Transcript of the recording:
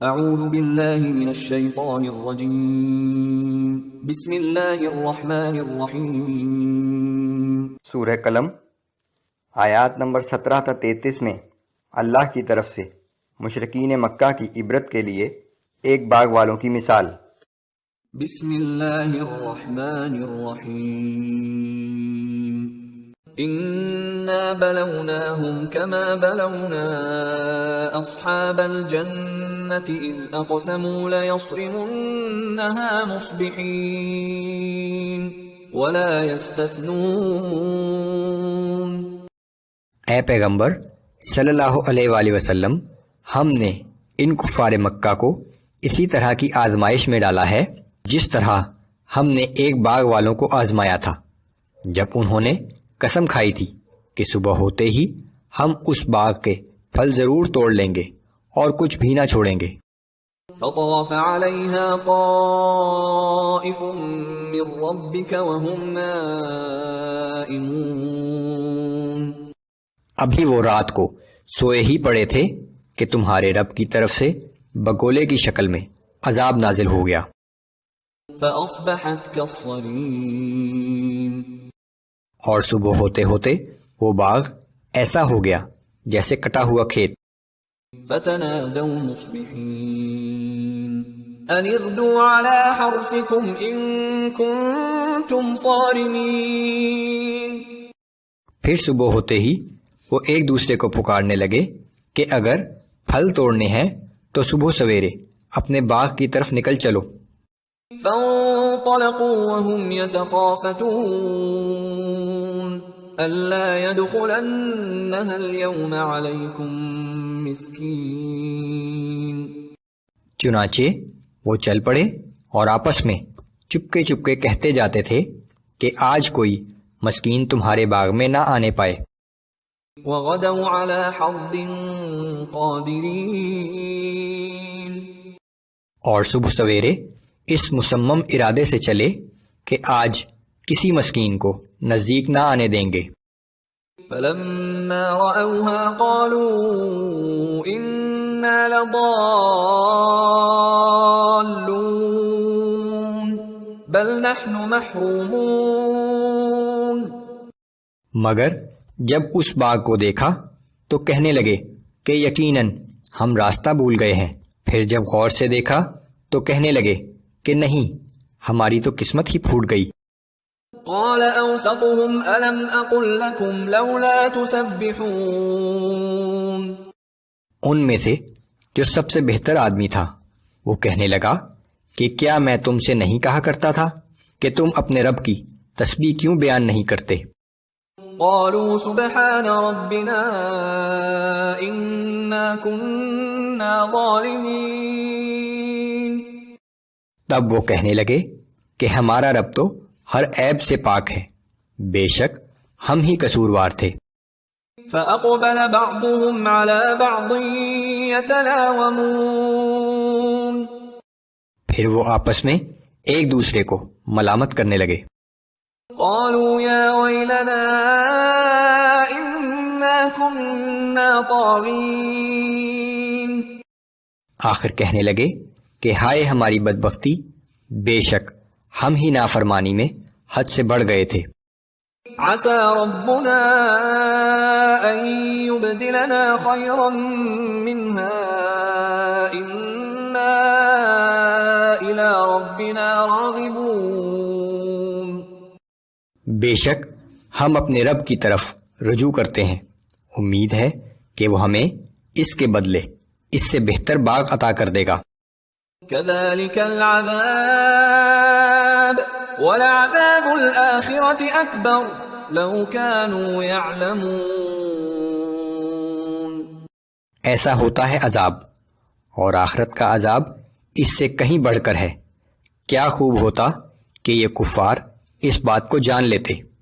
اعوذ باللہ من الشیطان الرجیم بسم اللہ الرحمن الرحیم۔ سورہ قلم آیات نمبر 17 تا 33 میں اللہ کی طرف سے مشرکین مکہ کی عبرت کے لیے ایک باغ والوں کی مثال۔ بسم اللہ الرحمن الرحیم۔ انا بلوناہم کما بلونا اصحاب الجنة اذ اقسموا لیصرمنها مصبحین ولا یستثنون۔ اے پیغمبر صلی اللہ علیہ وآلہ وسلم، ہم نے ان کفار مکہ کو اسی طرح کی آزمائش میں ڈالا ہے جس طرح ہم نے ایک باغ والوں کو آزمایا تھا جب انہوں نے قسم کھائی تھی کہ صبح ہوتے ہی ہم اس باغ کے پھل ضرور توڑ لیں گے اور کچھ بھی نہ چھوڑیں گے۔ فطاف علیہا طائف من ربک وهم نائمون۔ ابھی وہ رات کو سوئے ہی پڑے تھے کہ تمہارے رب کی طرف سے بگولے کی شکل میں عذاب نازل ہو گیا۔ فاصبحت کالصریم۔ اور صبح ہوتے ہوتے وہ باغ ایسا ہو گیا جیسے کٹا ہوا کھیت۔ فتنادوا مصبحین ان اغدوا علی حرثکم ان کنتم صارمین۔ پھر صبح ہوتے ہی وہ ایک دوسرے کو پکارنے لگے کہ اگر پھل توڑنے ہیں تو صبح سویرے اپنے باغ کی طرف نکل چلو۔ فانطلقوا وهم يتخافتون ألا يدخلنها اليوم عليكم مسكين۔ چنانچہ وہ چل پڑے اور آپس میں چپکے چپکے کہتے جاتے تھے کہ آج کوئی مسکین تمہارے باغ میں نہ آنے پائے۔ وغدوا على حرد قادرين۔ اور صبح سویرے اس مصمم ارادے سے چلے کہ آج کسی مسکین کو نزدیک نہ آنے دیں گے۔ فلما رأوها قالوا إنا لضالون بل نحن محرومون۔ مگر جب اس باغ کو دیکھا تو کہنے لگے کہ یقیناً ہم راستہ بھول گئے ہیں۔ پھر جب غور سے دیکھا تو کہنے لگے کہ نہیں، ہماری تو قسمت ہی پھوٹ گئی۔ قال اوسطهم الم اقل لكم لولا تسبحون۔ ان میں سے جو سب سے بہتر آدمی تھا وہ کہنے لگا کہ کیا میں تم سے نہیں کہا کرتا تھا کہ تم اپنے رب کی تسبیح کیوں بیان نہیں کرتے؟ قالوا سبحان ربنا انا كنا ظالمين۔ تب وہ کہنے لگے کہ ہمارا رب تو ہر عیب سے پاک ہے، بے شک ہم ہی قصوروار تھے۔ فأقبل بعضهم على بعض يتلاومون۔ پھر وہ آپس میں ایک دوسرے کو ملامت کرنے لگے۔ قالوا يا ويلنا إنا كنا طاغين۔ آخر کہنے لگے کہ ہائے ہماری بدبختی، بے شک ہم ہی نافرمانی میں حد سے بڑھ گئے تھے۔ عسى ربنا أن يبدلنا خيرا منها إنا إلى ربنا راغبون۔ بے شک ہم اپنے رب کی طرف رجوع کرتے ہیں، امید ہے کہ وہ ہمیں اس کے بدلے اس سے بہتر باغ عطا کر دے گا۔ كذلك العذاب ولعذاب الآخرة أكبر لو كانوا يعلمون۔ ایسا ہوتا ہے عذاب، اور آخرت کا عذاب اس سے کہیں بڑھ کر ہے۔ کیا خوب ہوتا کہ یہ کفار اس بات کو جان لیتے۔